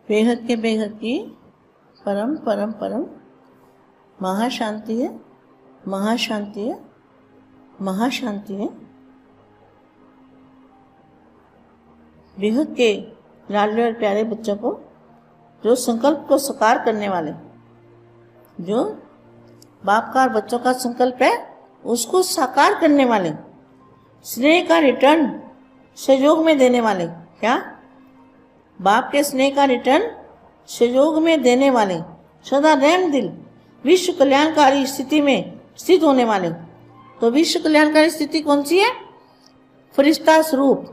बेहद के बेहद की परम परम परम महाशांति है, महाशांति है, महाशांति है। बेहद के लाडले और प्यारे बच्चों को, जो संकल्प को साकार करने वाले, जो बाप का और बच्चों का संकल्प है उसको साकार करने वाले, स्नेह का रिटर्न सहयोग में देने वाले, क्या बाप के स्नेह का रिटर्न सहयोग में देने वाले, सदा रहम दिल, विश्व कल्याणकारी स्थिति में स्थित होने वाले। तो विश्व कल्याणकारी स्थिति कौन सी है? फरिश्ता स्वरूप,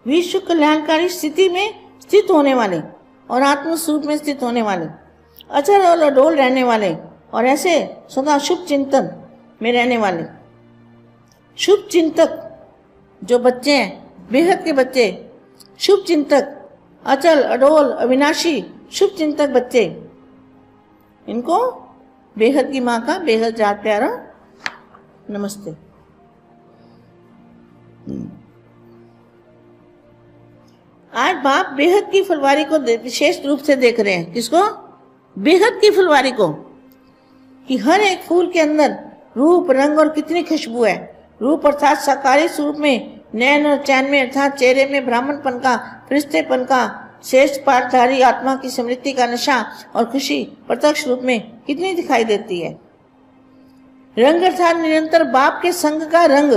विश्व कल्याणकारी स्थिति में स्थित होने वाले और आत्म स्वरूप में स्थित होने वाले, अचल और अडोल रहने वाले और ऐसे सदा शुभ चिंतन में रहने वाले। शुभ चिंतक जो बच्चे हैं, बेहद के बच्चे, शुभ चिंतक, अचल अडोल अविनाशी शुभ चिंतक बच्चे, इनको बेहद की माँ का बेहद याद प्यारा नमस्ते। आज बाप बेहद की फुलवारी को विशेष रूप से देख रहे हैं। किसको? बेहद की फुलवारी को, कि हर एक फूल के अंदर रूप, रंग और कितनी खुशबू है। रूप अर्थात साकारी स्वरूप में, नैन और चैन में अर्थात चेहरे में ब्राह्मणपन का, फरिश्तेपन का, श्रेष्ठ पाठधारी आत्मा की स्मृति का नशा और खुशी प्रत्यक्ष रूप में कितनी दिखाई देती है। रंग अर्थात निरंतर बाप के संग का रंग।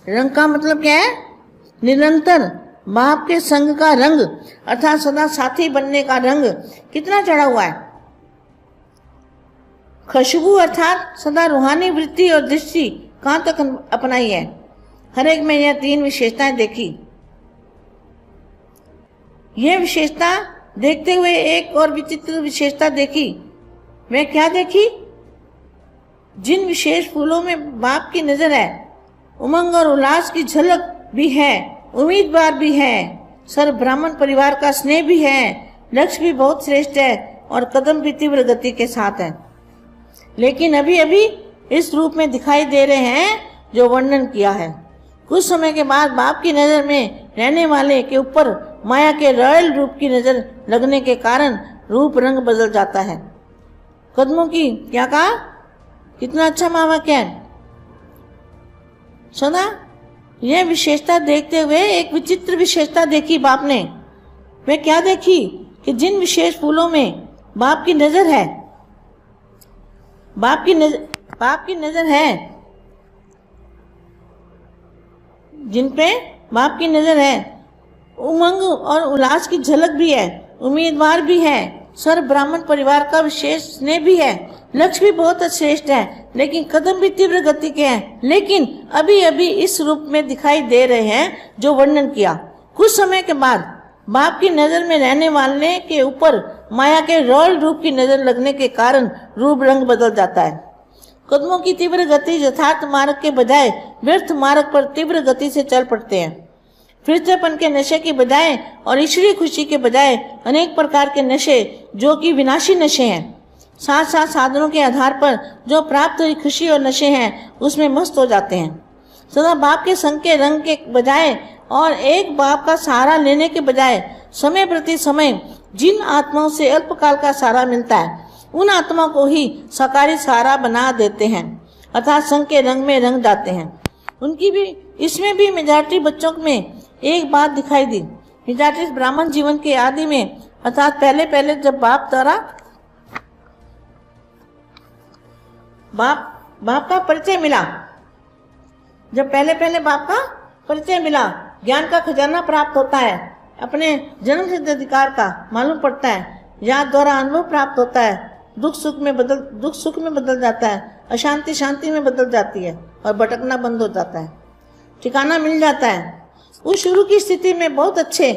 रंग का मतलब क्या है? निरंतर बाप के संग का रंग अर्थात सदा साथी बनने का रंग कितना चढ़ा हुआ है। खुशबू अर्थात सदा रूहानी वृत्ति और दृष्टि कहाँ तक अपनाई है। हर एक में यह तीन विशेषताएं देखी। यह विशेषता देखते हुए एक और विचित्र विशेषता देखी। वह क्या देखी? जिन विशेष फूलों में बाप की नजर है, उमंग और उल्लास की झलक भी है, उम्मीदवार भी है, सर्व ब्राह्मण परिवार का स्नेह भी है, लक्ष्य भी बहुत श्रेष्ठ है और कदम भी तीव्र गति के साथ है। लेकिन अभी अभी इस रूप में दिखाई दे रहे हैं जो वर्णन किया है। कुछ समय के बाद बाप की नजर में रहने वाले के ऊपर माया के रॉयल रूप की नजर लगने के कारण रूप रंग बदल जाता है। कदमों की क्या कहा? कितना अच्छा महावाक्य है। सुना? यह विशेषता देखते हुए एक विचित्र विशेषता देखी बाप ने। वे क्या देखी? कि जिन विशेष फूलों में बाप की नजर है, बाप की नजर है, जिन पे बाप की नजर है, उमंग और उल्लास की झलक भी है, उम्मीदवार भी है, सर्व ब्राह्मण परिवार का विशेष स्नेह भी है, लक्ष्य भी बहुत श्रेष्ठ है, लेकिन कदम भी तीव्र गति के हैं, लेकिन अभी अभी इस रूप में दिखाई दे रहे हैं जो वर्णन किया। कुछ समय के बाद बाप की नजर में रहने वाले के ऊपर माया के रॉयल रूप की नजर लगने के कारण रूप रंग बदल जाता है। कदमों की तीव्र गति यथार्थ मार्ग के बजाय व्यर्थ मार्ग पर तीव्र गति से चल पड़ते हैं। फरिश्तेपन के नशे की बजाय और ईश्वरीय खुशी के बजाय अनेक प्रकार के नशे जो कि विनाशी नशे हैं, साथ साथ साधनों के आधार पर जो प्राप्त हुई खुशी और नशे हैं उसमें मस्त हो जाते हैं। सदा बाप के संग के रंग के बजाय और एक बाप का सहारा लेने के बजाय समय प्रति समय जिन आत्माओं से अल्पकाल का सहारा मिलता है उन आत्माओं को ही साकारी सहारा बना देते हैं, अर्थात संग के रंग में रंग जाते हैं। उनकी भी इसमें भी मेजॉरिटी बच्चों में एक बात दिखाई दी। मेजॉरिटी ब्राह्मण जीवन के आदि में अर्थात पहले पहले जब बाप द्वारा बाप का परिचय मिला, जब पहले पहले बाप का परिचय मिला, ज्ञान का खजाना प्राप्त होता है, अपने जन्म सिद्ध अधिकार का मालूम पड़ता है, याद द्वारा अनुभव प्राप्त होता है, दुख सुख में बदल जाता है, अशांति शांति में बदल जाती है और भटकना बंद हो जाता है, ठिकाना मिल जाता है। उस शुरू की स्थिति में बहुत अच्छे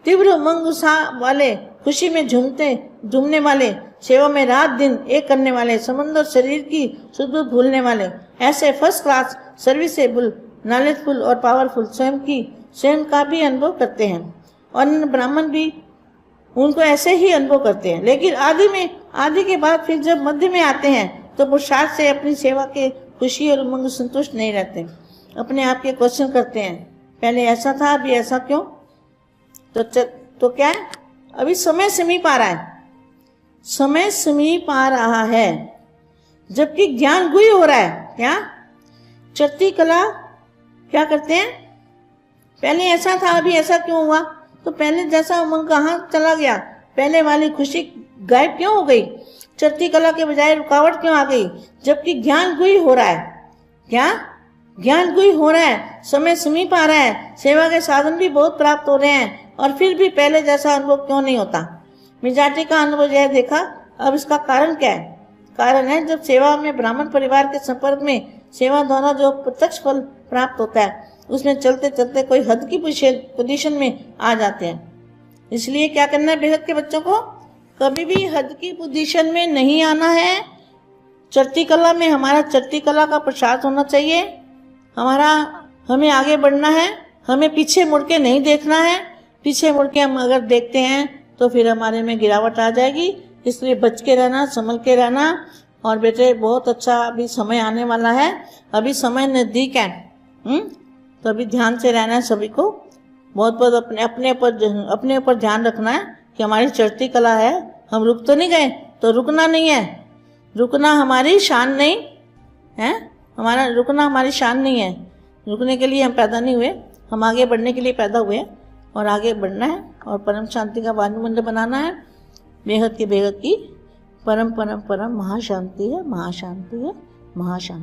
तीव्र उमंग उत्साह वाले, खुशी में झूमने वाले, सेवा में रात दिन एक करने वाले, समंदर शरीर की सुध भूलने वाले, ऐसे फर्स्ट क्लास सर्विसेबल, नॉलेजफुल और पावरफुल स्वयं का भी अनुभव करते हैं और ब्राह्मण भी उनको ऐसे ही अनुभव करते हैं। लेकिन आदि के बाद फिर जब मध्य में आते हैं तो पुरुषार्थ से अपनी सेवा के खुशी और उमंग संतुष्ट नहीं रहते, अपने आप के क्वेश्चन करते हैं, पहले ऐसा था अभी ऐसा क्यों? तो तो क्या है, अभी समय समीप आ रहा है, समय समीप आ रहा है, जबकि ज्ञान गुह्य हो रहा है। क्या चढ़ती कला क्या करते हैं, पहले ऐसा था अभी ऐसा क्यों हुआ, तो पहले जैसा उमंग कहाँ चला गया, पहले वाली खुशी गायब क्यों हो गई, चढ़ती कला के बजाय रुकावट क्यों आ गई, जबकि ज्ञान गुह्य हो रहा है। क्या ज्ञान गुह्य हो रहा है, समय समीप आ रहा है, सेवा के साधन भी बहुत प्राप्त हो रहे हैं, और फिर भी पहले जैसा अनुभव क्यों नहीं होता। मिजाटी का अनुभव यह देखा। अब इसका कारण क्या है, कारण है जब सेवा में ब्राह्मण परिवार के संपर्क में सेवा द्वारा जो प्रत्यक्ष फल प्राप्त होता है, उसमें चलते चलते कोई हद की पोजीशन में आ जाते हैं। इसलिए क्या करना है बेहद के बच्चों को, कभी भी हद की पोजीशन में नहीं आना है। चढ़ती कला में हमारा चढ़ती कला का प्रसाद होना चाहिए, हमें आगे बढ़ना है, हमें पीछे मुड़ के नहीं देखना है। पीछे मुड़ के हम अगर देखते हैं तो फिर हमारे में गिरावट आ जाएगी। इसलिए बच के रहना, संभल के रहना। और बेटे बहुत अच्छा अभी समय आने वाला है, अभी समय नज़दीक है, तो अभी ध्यान से रहना है सभी को। बहुत बहुत अपने ऊपर ध्यान रखना है कि हमारी चढ़ती कला है, हम रुक तो नहीं गए, तो रुकना नहीं है, रुकना हमारी शान नहीं है, रुकना हमारी शान नहीं है। रुकने के लिए हम पैदा नहीं हुए, हम आगे बढ़ने के लिए पैदा हुए, और आगे बढ़ना है और परम शांति का वायुमंडल बनाना है। बेहद की परम परम परम महाशांति है, महाशांति है, महाशांति।